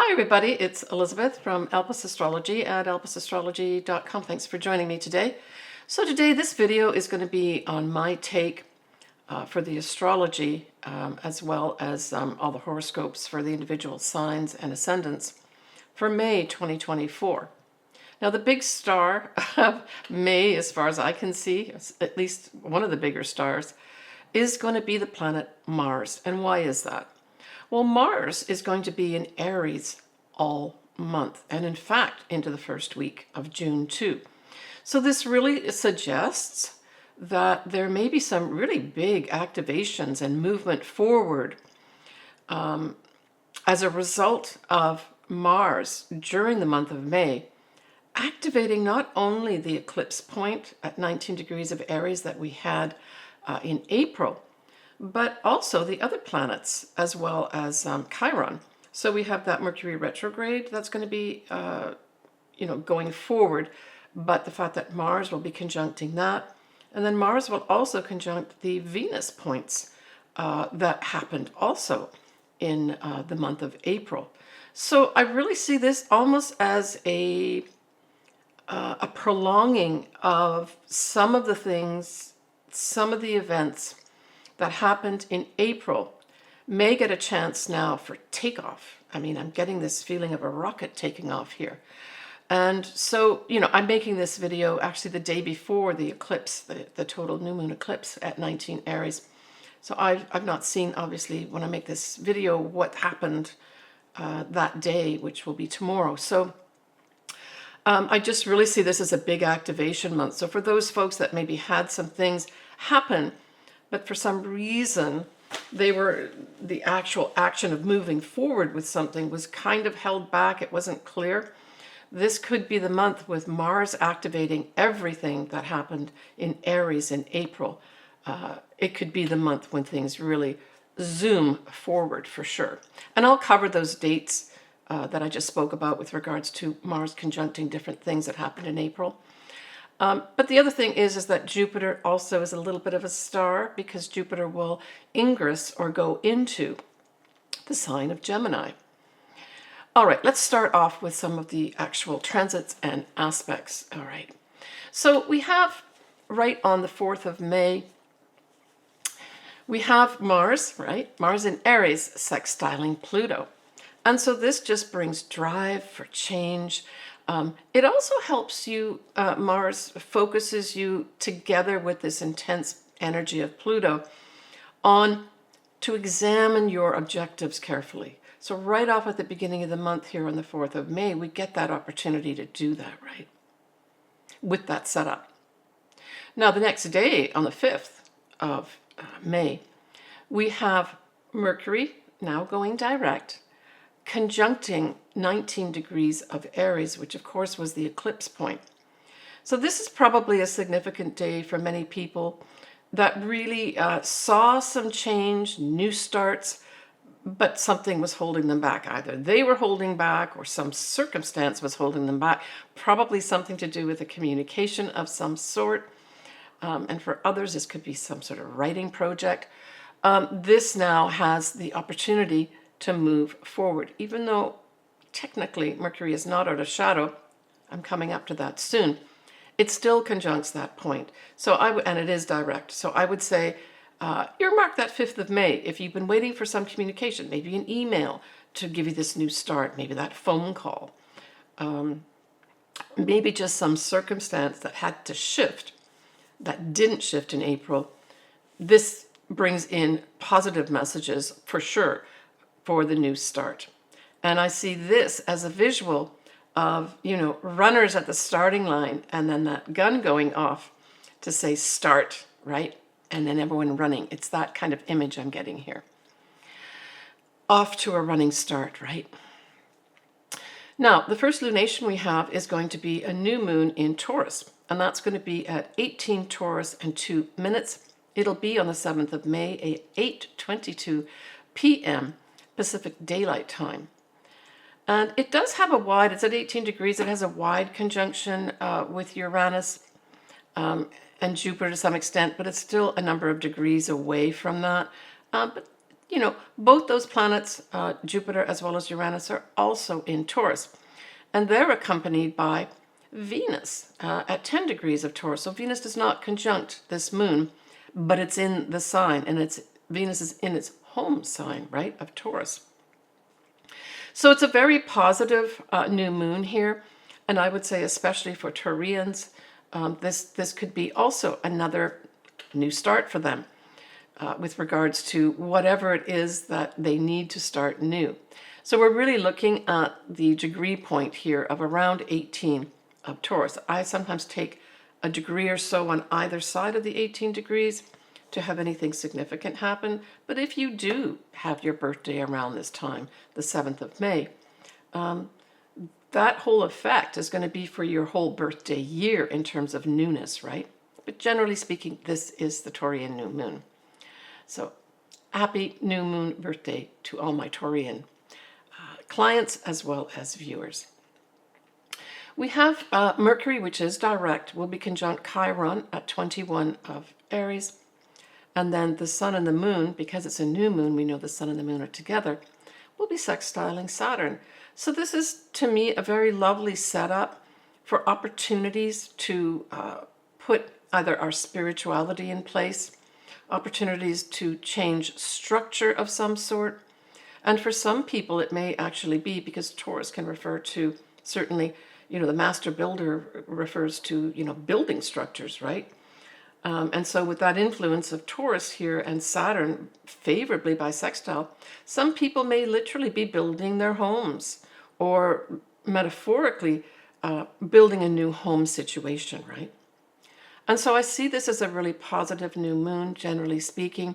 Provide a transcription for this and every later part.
Hi everybody, it's Elizabeth from Elpis Astrology at elpisastrology.com. Thanks for joining me today. So today this video is going to be on my take for the astrology as well as all the horoscopes for the individual signs and ascendants for May 2024. Now the big star of May, as far as I can see, at least one of the bigger stars, is going to be the planet Mars. And why is that? Well, Mars is going to be in Aries all month, and in fact, into the first week of June too. So this really suggests that there may be some really big activations and movement forward as a result of Mars during the month of May, activating not only the eclipse point at 19 degrees of Aries that we had in April, but also the other planets as well as Chiron. So we have that Mercury retrograde that's going to be, going forward, but the fact that Mars will be conjuncting that, and then Mars will also conjunct the Venus points that happened also in the month of April. So I really see this almost as a prolonging of some of the things, some of the events that happened in April may get a chance now for takeoff. I mean, I'm getting this feeling of a rocket taking off here. And so, I'm making this video actually the day before the eclipse, the total new moon eclipse at 19 Aries. So I've not seen, obviously, when I make this video, what happened that day, which will be tomorrow. So I just really see this as a big activation month. So for those folks that maybe had some things happen, but for some reason the actual action of moving forward with something was kind of held back, it wasn't clear. This could be the month with Mars activating everything that happened in Aries in April. It could be the month when things really zoom forward for sure. And I'll cover those dates that I just spoke about with regards to Mars conjuncting different things that happened in April. But the other thing is that Jupiter also is a little bit of a star, because Jupiter will ingress or go into the sign of Gemini. All right, let's start off with some of the actual transits and aspects. All right, so we have right on the 4th of May, we have Mars, right? Mars in Aries sextiling Pluto. And so this just brings drive for change. It also helps you, Mars focuses you together with this intense energy of Pluto on to examine your objectives carefully. So right off at the beginning of the month here on the 4th of May, we get that opportunity to do that, right? With that setup. Now the next day on the 5th of May, we have Mercury now going direct, conjuncting 19 degrees of Aries, which of course was the eclipse point. So this is probably a significant day for many people that really saw some change, new starts, but something was holding them back. Either they were holding back or some circumstance was holding them back, probably something to do with a communication of some sort. And for others, this could be some sort of writing project. This now has the opportunity to move forward, even though technically Mercury is not out of shadow. I'm coming up to that soon. It still conjuncts that point. So and it is direct. So I would say earmark that 5th of May. If you've been waiting for some communication, maybe an email to give you this new start, maybe that phone call, maybe just some circumstance that had to shift, that didn't shift in April. This brings in positive messages for sure for the new start. And I see this as a visual of, runners at the starting line and then that gun going off to say start, right? And then everyone running. It's that kind of image I'm getting here. Off to a running start, right? Now, the first lunation we have is going to be a new moon in Taurus, and that's going to be at 18 Taurus and 2 minutes. It'll be on the 7th of May at 8:22 p.m. Pacific Daylight Time. And it does have it's at 18 degrees, it has a wide conjunction with Uranus and Jupiter to some extent, but it's still a number of degrees away from that. But both those planets, Jupiter as well as Uranus, are also in Taurus. And they're accompanied by Venus at 10 degrees of Taurus. So Venus does not conjunct this moon, but it's in the sign, and Venus is in its home sign, right, of Taurus. So it's a very positive new moon here, and I would say especially for Taurians, this could be also another new start for them with regards to whatever it is that they need to start new. So we're really looking at the degree point here of around 18 of Taurus. I sometimes take a degree or so on either side of the 18 degrees to have anything significant happen. But if you do have your birthday around this time, the 7th of May, that whole effect is going to be for your whole birthday year in terms of newness, right? But generally speaking, this is the Taurian new moon. So happy new moon birthday to all my Taurian clients as well as viewers. We have Mercury, which is direct, will be conjunct Chiron at 21 of Aries. And then the sun and the moon, because it's a new moon, we know the sun and the moon are together, will be sextiling Saturn. So this is, to me, a very lovely setup for opportunities to put either our spirituality in place, opportunities to change structure of some sort. And for some people, it may actually be, because Taurus can refer to, certainly, the master builder refers to, building structures, right? And so with that influence of Taurus here and Saturn favorably by sextile, some people may literally be building their homes, or metaphorically building a new home situation, right? And so I see this as a really positive new moon, generally speaking.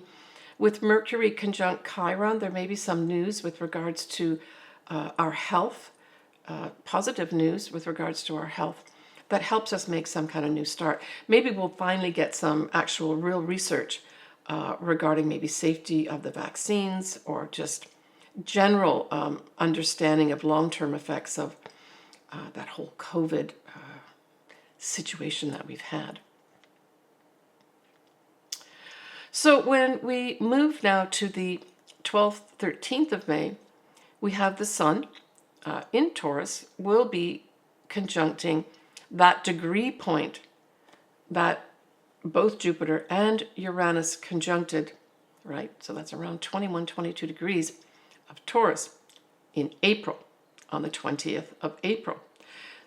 With Mercury conjunct Chiron, there may be some news with regards to our health, positive news with regards to our health, that helps us make some kind of new start. Maybe we'll finally get some actual real research regarding maybe safety of the vaccines, or just general understanding of long-term effects of that whole COVID situation that we've had. So when we move now to the 12th, 13th of May, we have the sun in Taurus will be conjuncting that degree point that both Jupiter and Uranus conjuncted, right? So that's around 21, 22 degrees of Taurus in April, on the 20th of April.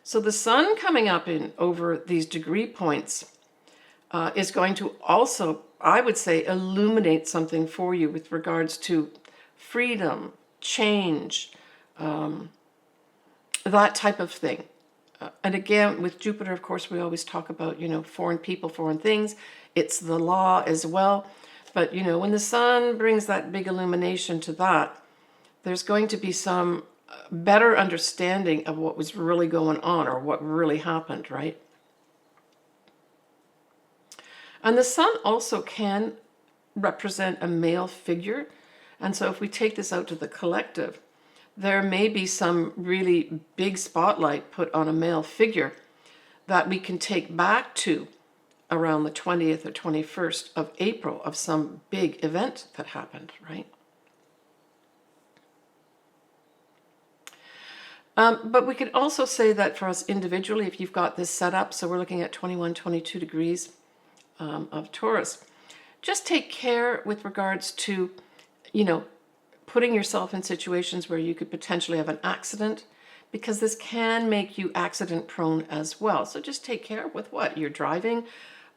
So the sun coming up in over these degree points is going to also, I would say, illuminate something for you with regards to freedom, change, that type of thing. And again, with Jupiter, of course, we always talk about, foreign people, foreign things. It's the law as well. But, when the sun brings that big illumination to that, there's going to be some better understanding of what was really going on, or what really happened, right? And the sun also can represent a male figure. And so if we take this out to the collective, there may be some really big spotlight put on a male figure that we can take back to around the 20th or 21st of April of some big event that happened, right? But we could also say that for us individually, if you've got this set up, so we're looking at 21, 22 degrees of Taurus, just take care with regards to, putting yourself in situations where you could potentially have an accident, because this can make you accident prone as well. So just take care with what you're driving,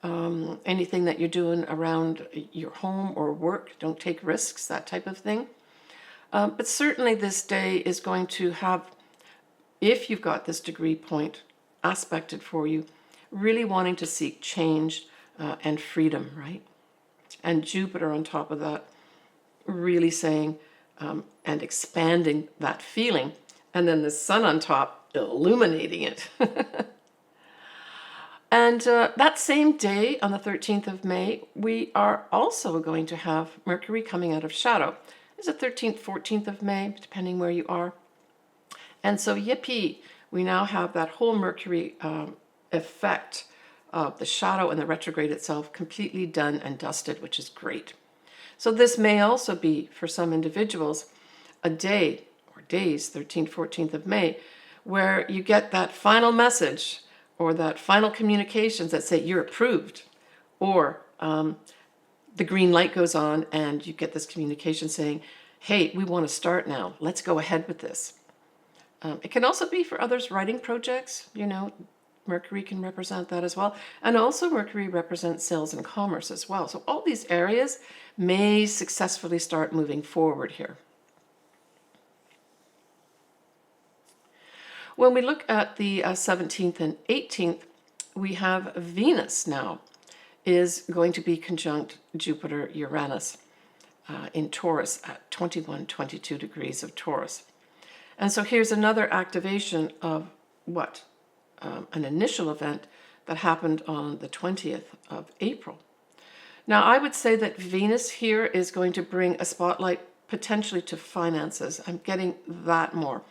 anything that you're doing around your home or work. Don't take risks, that type of thing. But certainly this day is going to have, if you've got this degree point aspected for you, really wanting to seek change and freedom, right? And Jupiter on top of that, really saying and expanding that feeling. And then the sun on top, illuminating it. And that same day, on the 13th of May, we are also going to have Mercury coming out of shadow. It's the 13th, 14th of May, depending where you are. And so, yippee, we now have that whole Mercury effect of the shadow and the retrograde itself completely done and dusted, which is great. So this may also be, for some individuals, a day or days, 13th, 14th of May, where you get that final message or that final communications that say you're approved, or the green light goes on and you get this communication saying, hey, we want to start now. Let's go ahead with this. It can also be for others writing projects, Mercury can represent that as well. And also Mercury represents sales and commerce as well. So all these areas may successfully start moving forward here. When we look at the 17th and 18th, we have Venus now is going to be conjunct Jupiter, Uranus in Taurus at 21, 22 degrees of Taurus. And so here's another activation of what? An initial event that happened on the 20th of April. Now, I would say that Venus here is going to bring a spotlight potentially to finances. I'm getting that more.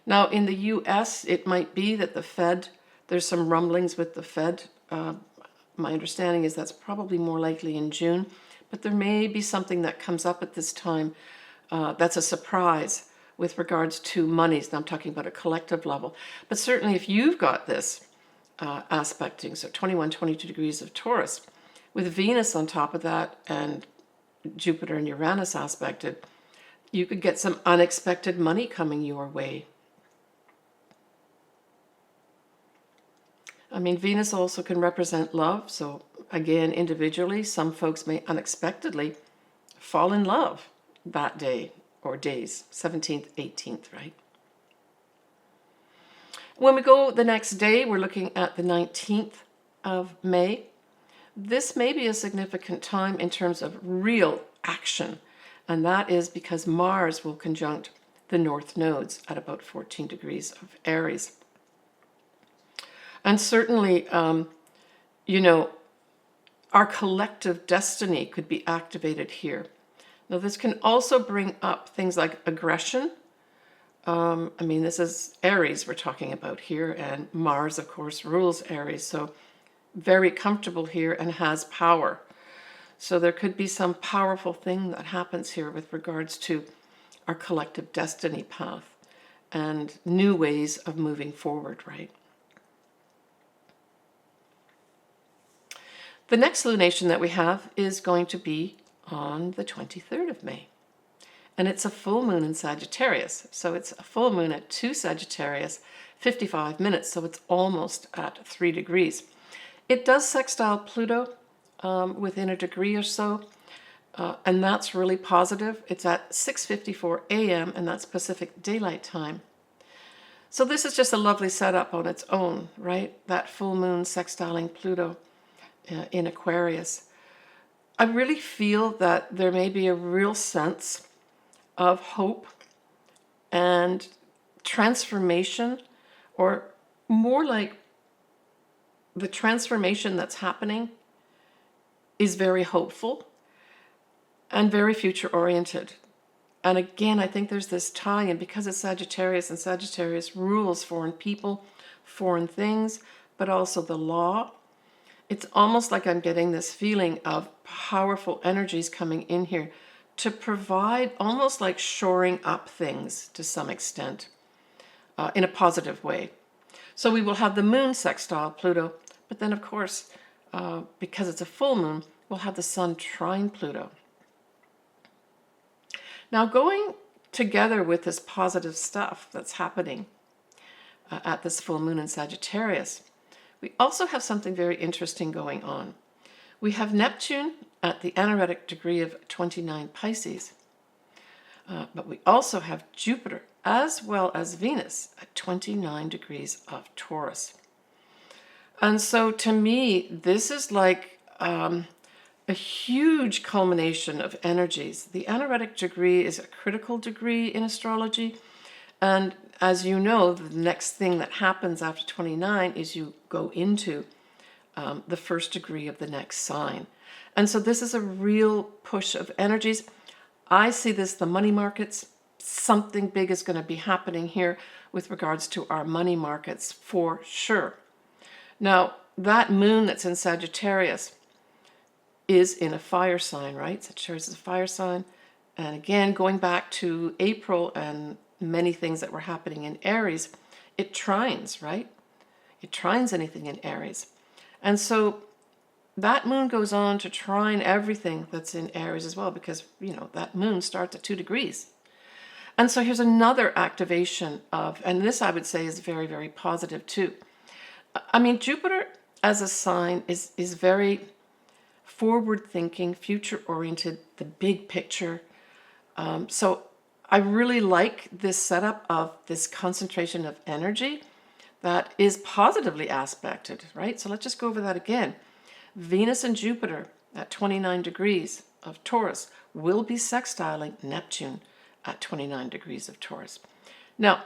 Now, in the US, it might be that the Fed, there's some rumblings with the Fed. My understanding is that's probably more likely in June, but there may be something that comes up at this time that's a surprise with regards to monies. Now I'm talking about a collective level. But certainly if you've got this aspecting, so 21, 22 degrees of Taurus, with Venus on top of that and Jupiter and Uranus aspected, you could get some unexpected money coming your way. I mean, Venus also can represent love. So again, individually, some folks may unexpectedly fall in love that day or days, 17th, 18th, right? When we go the next day, we're looking at the 19th of May. This may be a significant time in terms of real action. And that is because Mars will conjunct the north nodes at about 14 degrees of Aries. And certainly, our collective destiny could be activated here. Now, this can also bring up things like aggression. This is Aries we're talking about here, and Mars, of course, rules Aries. So very comfortable here and has power. So there could be some powerful thing that happens here with regards to our collective destiny path and new ways of moving forward, right? The next lunation that we have is going to be on the 23rd of May. And it's a full moon in Sagittarius. So it's a full moon at 2 Sagittarius, 55 minutes. So it's almost at 3 degrees. It does sextile Pluto within a degree or so. And that's really positive. It's at 6:54 a.m. and that's Pacific Daylight Time. So this is just a lovely setup on its own, right? That full moon sextiling Pluto in Aquarius. I really feel that there may be a real sense of hope and transformation, or more like the transformation that's happening is very hopeful and very future oriented. And again, I think there's this tie in because it's Sagittarius, and Sagittarius rules foreign people, foreign things, but also the law. It's almost like I'm getting this feeling of powerful energies coming in here to provide almost like shoring up things to some extent in a positive way. So we will have the moon sextile Pluto, but then of course, because it's a full moon, we'll have the sun trine Pluto. Now going together with this positive stuff that's happening at this full moon in Sagittarius, we also have something very interesting going on. We have Neptune at the anaretic degree of 29 Pisces, but we also have Jupiter as well as Venus at 29 degrees of Taurus. And so to me, this is like a huge culmination of energies. The anaretic degree is a critical degree in astrology. And as you know, the next thing that happens after 29 is you go into the first degree of the next sign. And so this is a real push of energies. I see this, the money markets, something big is going to be happening here with regards to our money markets for sure. Now, that moon that's in Sagittarius is in a fire sign, right? Sagittarius is a fire sign. And again, going back to April and many things that were happening in Aries, it trines, right? It trines anything in Aries. And so that moon goes on to trine everything that's in Aries as well, because, you know, that moon starts at 2 degrees. And so here's another activation of, and this I would say is very, very positive too. I mean, Jupiter as a sign is very forward thinking, future oriented, the big picture. So I really like this setup of this concentration of energy that is positively aspected, right? So let's just go over that again. Venus and Jupiter at 29 degrees of Taurus will be sextiling Neptune at 29 degrees of Taurus. Now,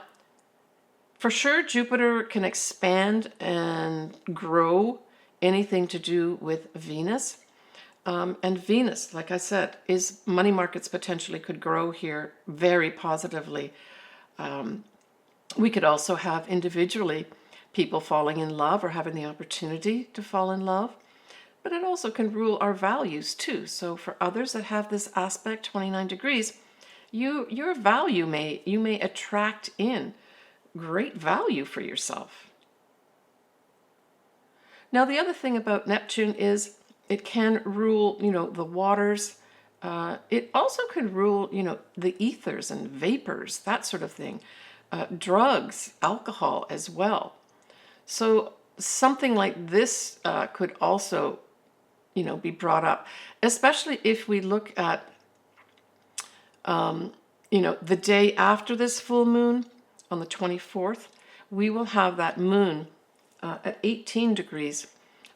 for sure, Jupiter can expand and grow anything to do with Venus. And Venus, like I said, is money markets potentially could grow here very positively. We could also have individually people falling in love or having the opportunity to fall in love. But it also can rule our values too. So for others that have this aspect, 29 degrees, your value you may attract in great value for yourself. Now, the other thing about Neptune is it can rule, you know, the waters. It also can rule, you know, the ethers and vapors, that sort of thing. Drugs, alcohol as well. So something like this could also, you know, be brought up, especially if we look at, you know, the day after this full moon on the 24th, we will have that moon at 18 degrees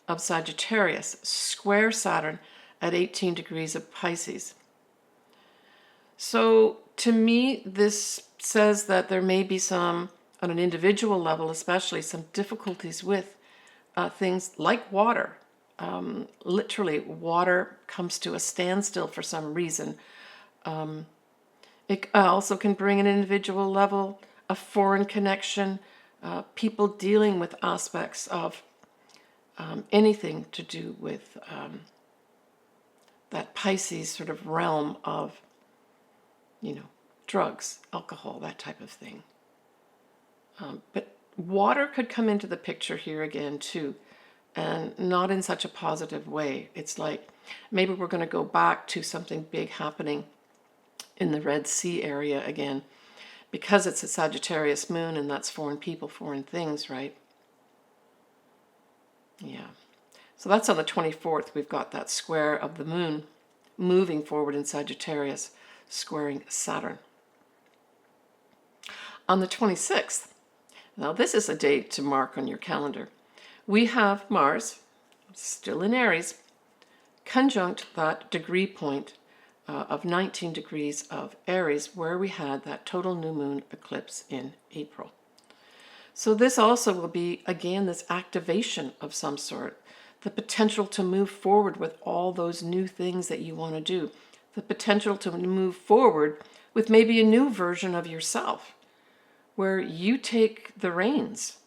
of Sagittarius, square Saturn at 18 degrees of Pisces. So to me, this says that there may be some, on an individual level especially, some difficulties with things like water. Literally, water comes to a standstill for some reason. It also can bring an individual level, a foreign connection, people dealing with aspects of anything to do with that Pisces sort of realm of, you know, drugs, alcohol, that type of thing. But water could come into the picture here again too, and not in such a positive way. It's like maybe we're going to go back to something big happening in the Red Sea area again, because it's a Sagittarius moon and that's foreign people, foreign things, right? Yeah. So that's on the 24th. We've got that square of the moon moving forward in Sagittarius, squaring Saturn. On the 26th, now this is a date to mark on your calendar. We have Mars, still in Aries, conjunct that degree point of 19 degrees of Aries, where we had that total new moon eclipse in April. So this also will be, again, this activation of some sort, the potential to move forward with all those new things that you want to do, the potential to move forward with maybe a new version of yourself, where you take the reins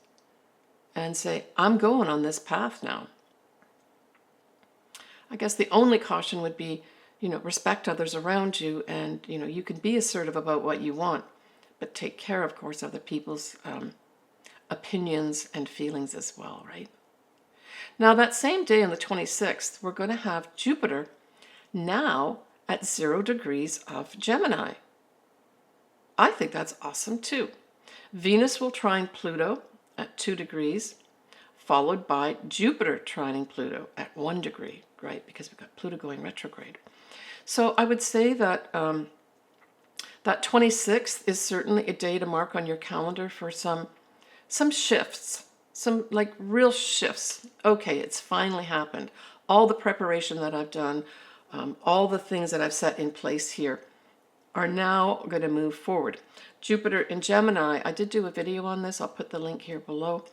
and say, I'm going on this path now. I guess the only caution would be, you know, respect others around you, and, you know, you can be assertive about what you want, but take care, of course, of other people's opinions and feelings as well, right? Now, that same day on the 26th, we're going to have Jupiter now at 0 degrees of Gemini. I think that's awesome too. Venus will trine Pluto at 2 degrees, followed by Jupiter trining Pluto at 1 degree, right? Because we've got Pluto going retrograde. So I would say that that 26th is certainly a day to mark on your calendar for some shifts, some like real shifts. Okay, it's finally happened. All the preparation that I've done, all the things that I've set in place here are now going to move forward. Jupiter in Gemini, I did do a video on this. I'll put the link here below.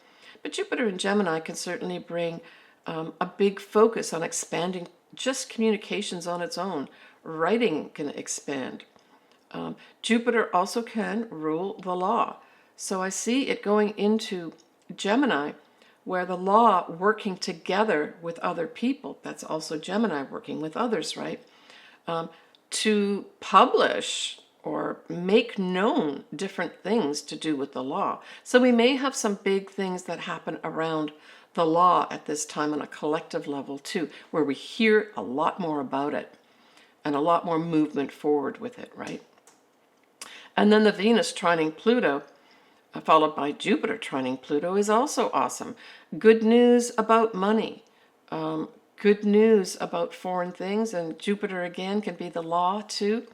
But Jupiter in Gemini can certainly bring a big focus on expanding just communications on its own. Writing can expand. Jupiter also can rule the law. So I see it going into Gemini where the law working together with other people, that's also Gemini working with others, right? To publish or make known different things to do with the law. So we may have some big things that happen around the law at this time on a collective level too, where we hear a lot more about it and a lot more movement forward with it, right? And then the Venus trining Pluto, followed by Jupiter trining Pluto, is also awesome. Good news about money. Good news about foreign things, and Jupiter again can be the law too.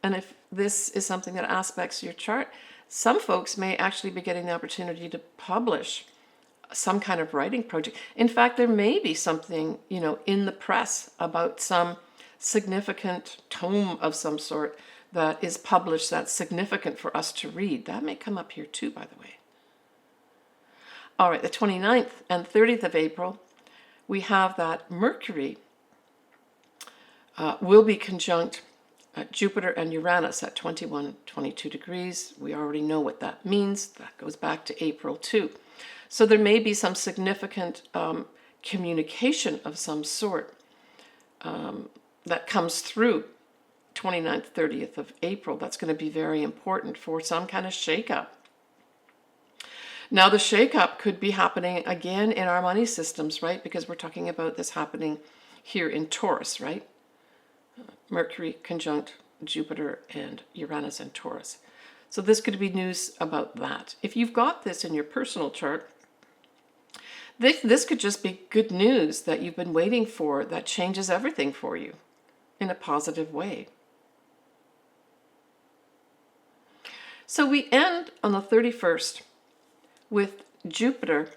And if this is something that aspects your chart, some folks may actually be getting the opportunity to publish some kind of writing project. In fact, there may be something, in the press about some significant tome of some sort that is published that's significant for us to read. That may come up here too, by the way. All right, the 29th and 30th of April, we have that Mercury will be conjunct Jupiter and Uranus at 21, 22 degrees. We already know what that means. That goes back to April too. So there may be some significant communication of some sort that comes through 29th, 30th of April. That's going to be very important for some kind of shakeup. Now, the shakeup could be happening again in our money systems, right? Because we're talking about this happening here in Taurus, right? Mercury conjunct Jupiter and Uranus and Taurus. So this could be news about that. If you've got this in your personal chart, this could just be good news that you've been waiting for that changes everything for you in a positive way. So we end on the 31st with Jupiter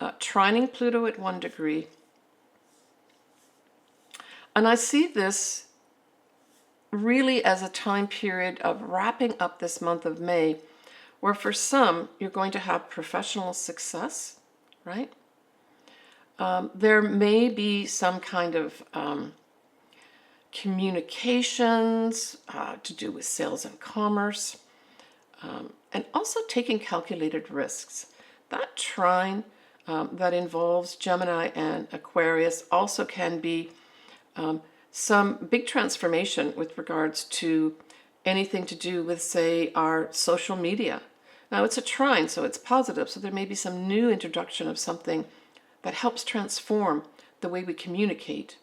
trining Pluto at 1 degree. And I see this really as a time period of wrapping up this month of May, where for some, you're going to have professional success, right? There may be some kind of communications to do with sales and commerce, and also taking calculated risks. That trine that involves Gemini and Aquarius also can be some big transformation with regards to anything to do with, say, our social media. Now, it's a trine, so it's positive, so there may be some new introduction of something that helps transform the way we communicate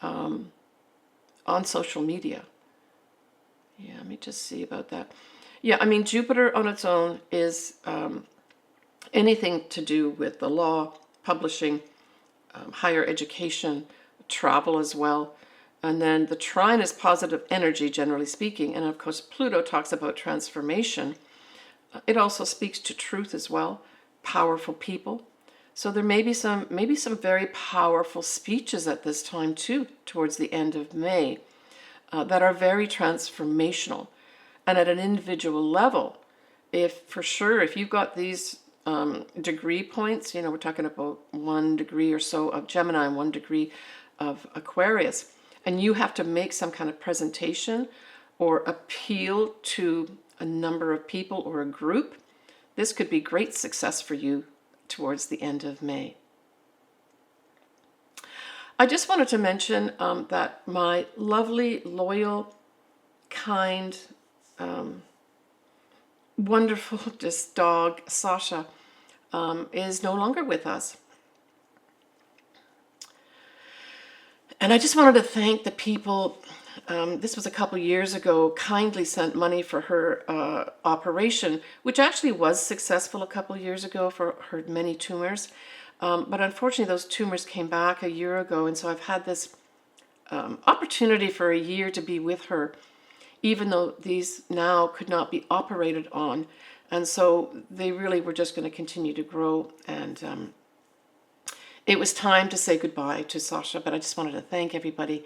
on social media. Yeah, let me just see about that. Yeah, I mean, Jupiter on its own is anything to do with the law, publishing, higher education, travel as well. And then the trine is positive energy, generally speaking. And of course, Pluto talks about transformation. It also speaks to truth as well, powerful people. So there may be some very powerful speeches at this time too, towards the end of May, that are very transformational. And at an individual level, if you've got these degree points, we're talking about 1 degree or so of Gemini and 1 degree of Aquarius, and you have to make some kind of presentation or appeal to a number of people or a group, this could be great success for you towards the end of May. I just wanted to mention that my lovely, loyal, kind, wonderful just dog, Sasha, is no longer with us. And I just wanted to thank the people, this was a couple years ago, kindly sent money for her operation, which actually was successful a couple years ago for her many tumors. But unfortunately, those tumors came back a year ago, and so I've had this opportunity for a year to be with her, even though these now could not be operated on. And so they really were just going to continue to grow, and it was time to say goodbye to Sasha, but I just wanted to thank everybody.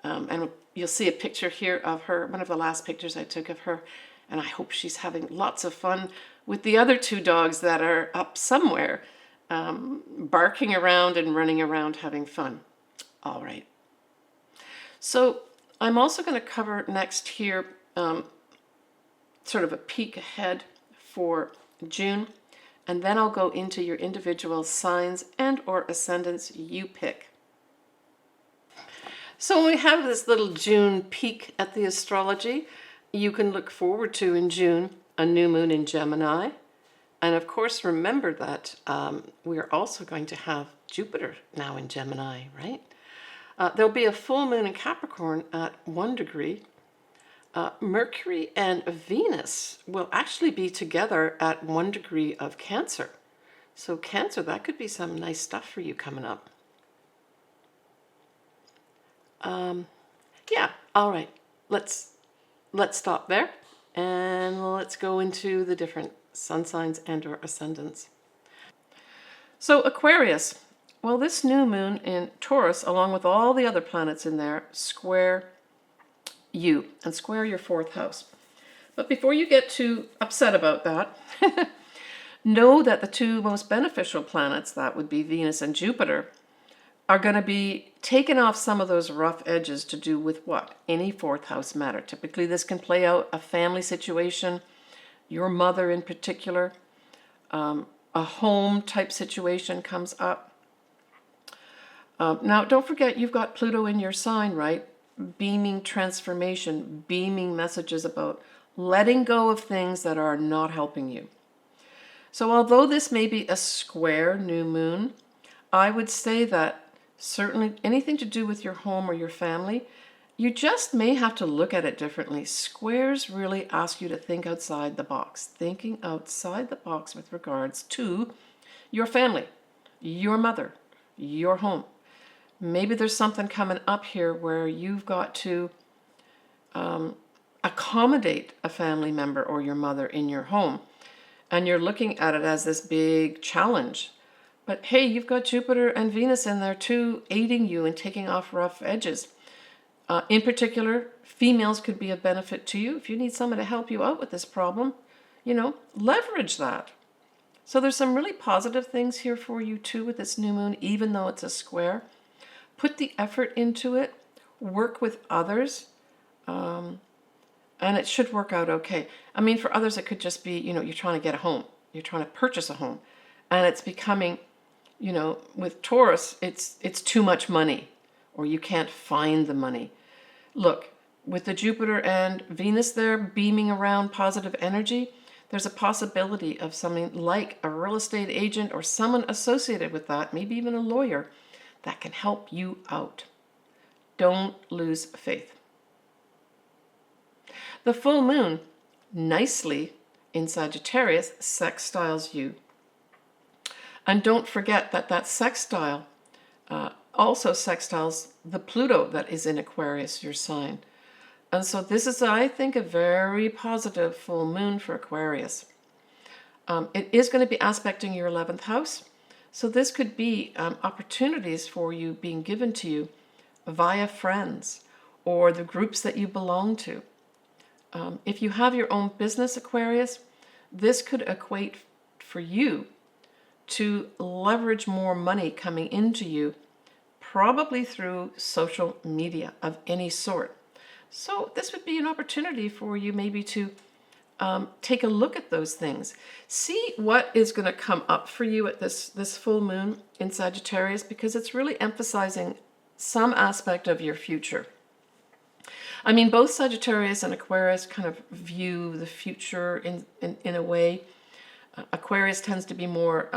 And you'll see a picture here of her, one of the last pictures I took of her, and I hope she's having lots of fun with the other 2 dogs that are up somewhere, barking around and running around having fun. All right. So I'm also going to cover next here sort of a peek ahead for June. and then I'll go into your individual signs and or ascendants you pick. So when we have this little June peek at the astrology, you can look forward to in June a new moon in Gemini. And of course, remember that we're also going to have Jupiter now in Gemini, right? There'll be a full moon in Capricorn at 1 degree. Mercury and Venus will actually be together at 1 degree of Cancer. So Cancer, that could be some nice stuff for you coming up. Yeah, all right. Let's stop there and let's go into the different sun signs and or ascendants. So Aquarius, well, this new moon in Taurus, along with all the other planets in there, square you and square your 4th house. But before you get too upset about that, know that the 2 most beneficial planets, that would be Venus and Jupiter, are going to be taking off some of those rough edges to do with what? Any 4th house matter. Typically this can play out a family situation, your mother in particular, a home type situation comes up. Now don't forget you've got Pluto in your sign, right? Beaming transformation, beaming messages about letting go of things that are not helping you. So although this may be a square new moon, I would say that certainly anything to do with your home or your family, you just may have to look at it differently. Squares really ask you to think outside the box, thinking outside the box with regards to your family, your mother, your home. Maybe there's something coming up here where you've got to accommodate a family member or your mother in your home, and you're looking at it as this big challenge. But hey, you've got Jupiter and Venus in there too, aiding you in taking off rough edges. In particular, females could be a benefit to you. If you need someone to help you out with this problem, leverage that. So there's some really positive things here for you too with this new moon, even though it's a square. Put the effort into it, work with others, and it should work out okay. I mean, for others, it could just be, you're trying to get a home. You're trying to purchase a home. And it's becoming, with Taurus, it's too much money, or you can't find the money. Look, with the Jupiter and Venus there beaming around positive energy, there's a possibility of something like a real estate agent or someone associated with that, maybe even a lawyer, that can help you out. Don't lose faith. The full moon, nicely in Sagittarius, sextiles you. And don't forget that sextile also sextiles the Pluto that is in Aquarius, your sign. And so this is, I think, a very positive full moon for Aquarius. It is going to be aspecting your 11th house. So this could be opportunities for you being given to you via friends or the groups that you belong to. If you have your own business, Aquarius, this could equate for you to leverage more money coming into you, probably through social media of any sort. So this would be an opportunity for you maybe to take a look at those things. See what is going to come up for you at this full moon in Sagittarius, because it's really emphasizing some aspect of your future. I mean, both Sagittarius and Aquarius kind of view the future in a way. Aquarius tends to be more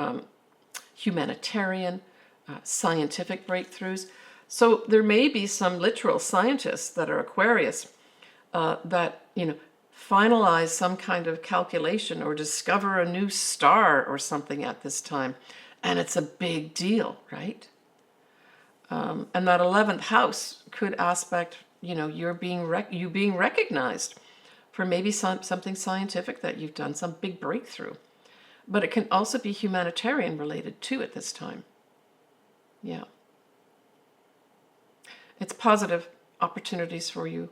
humanitarian, scientific breakthroughs. So there may be some literal scientists that are Aquarius that, finalize some kind of calculation or discover a new star or something at this time. And it's a big deal, right? And that 11th house could aspect, you being recognized for maybe something scientific that you've done, some big breakthrough. But it can also be humanitarian related too at this time. Yeah. It's positive opportunities for you.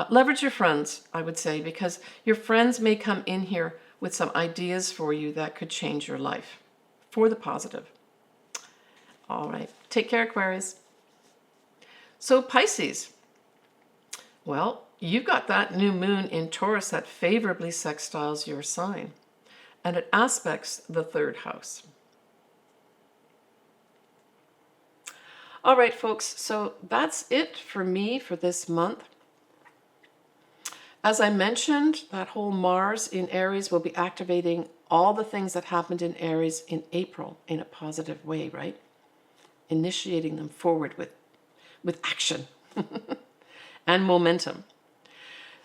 Leverage your friends, I would say, because your friends may come in here with some ideas for you that could change your life for the positive. All right. Take care, Aquarius. So Pisces. Well, you've got that new moon in Taurus that favorably sextiles your sign. and it aspects the third house. All right, folks, so that's it for me for this month. As I mentioned, that whole Mars in Aries will be activating all the things that happened in Aries in April in a positive way, right? Initiating them forward with action and momentum.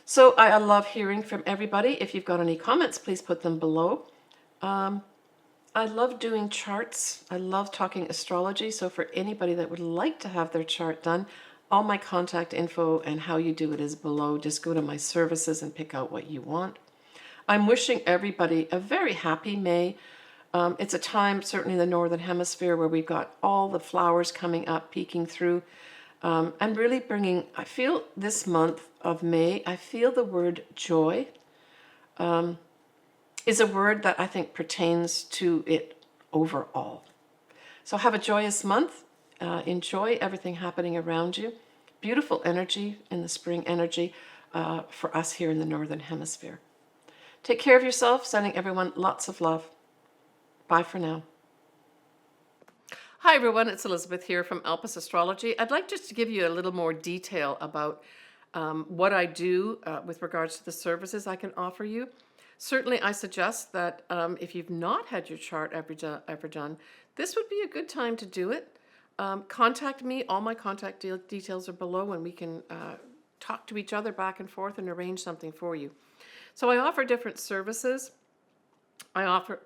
So I love hearing from everybody. If you've got any comments, please put them below. I love doing charts. I love talking astrology. So for anybody that would like to have their chart done, all my contact info and how you do it is below. Just go to my services and pick out what you want. I'm wishing everybody a very happy May. It's a time, certainly in the Northern Hemisphere, where we've got all the flowers coming up, peeking through. And really bringing, I feel this month of May, I feel the word joy is a word that I think pertains to it overall. So have a joyous month. Enjoy everything happening around you. Beautiful energy in the spring energy for us here in the Northern Hemisphere. Take care of yourself, sending everyone lots of love. Bye for now. Hi everyone, it's Elizabeth here from Alpus Astrology. I'd like just to give you a little more detail about what I do with regards to the services I can offer you. Certainly I suggest that if you've not had your chart ever done, this would be a good time to do it. Contact me. All my contact details are below, and we can talk to each other back and forth and arrange something for you. So I offer different services. I offer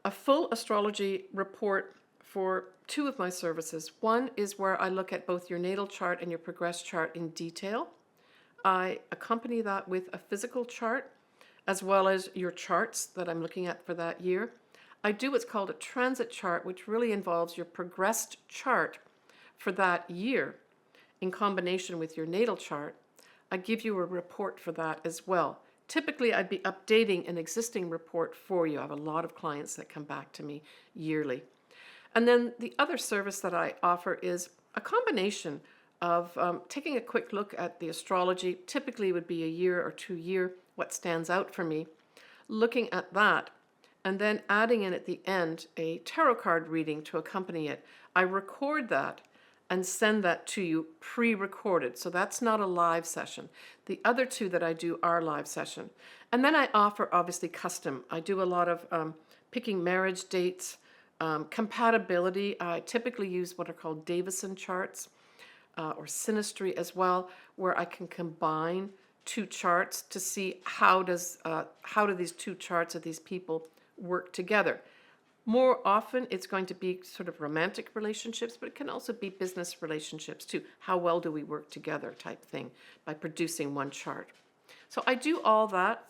a full astrology report for two of my services. One is where I look at both your natal chart and your progress chart in detail. I accompany that with a physical chart, as well as your charts that I'm looking at for that year. I do what's called a transit chart, which really involves your progressed chart for that year in combination with your natal chart. I give you a report for that as well. Typically, I'd be updating an existing report for you. I have a lot of clients that come back to me yearly. And then the other service that I offer is a combination of taking a quick look at the astrology. Typically would be a year or 2 year, what stands out for me, looking at that, and then adding in at the end a tarot card reading to accompany it. I record that and send that to you pre-recorded. So that's not a live session. The other two that I do are live session. And then I offer obviously custom. I do a lot of picking marriage dates, compatibility. I typically use what are called Davison charts or synastry as well, where I can combine two charts to see how do these two charts of these people work together. More often it's going to be sort of romantic relationships, but it can also be business relationships too. How well do we work together type thing by producing one chart. So I do all that.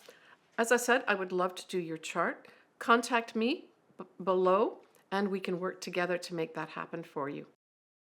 As I said, I would love to do your chart. Contact me below and we can work together to make that happen for you.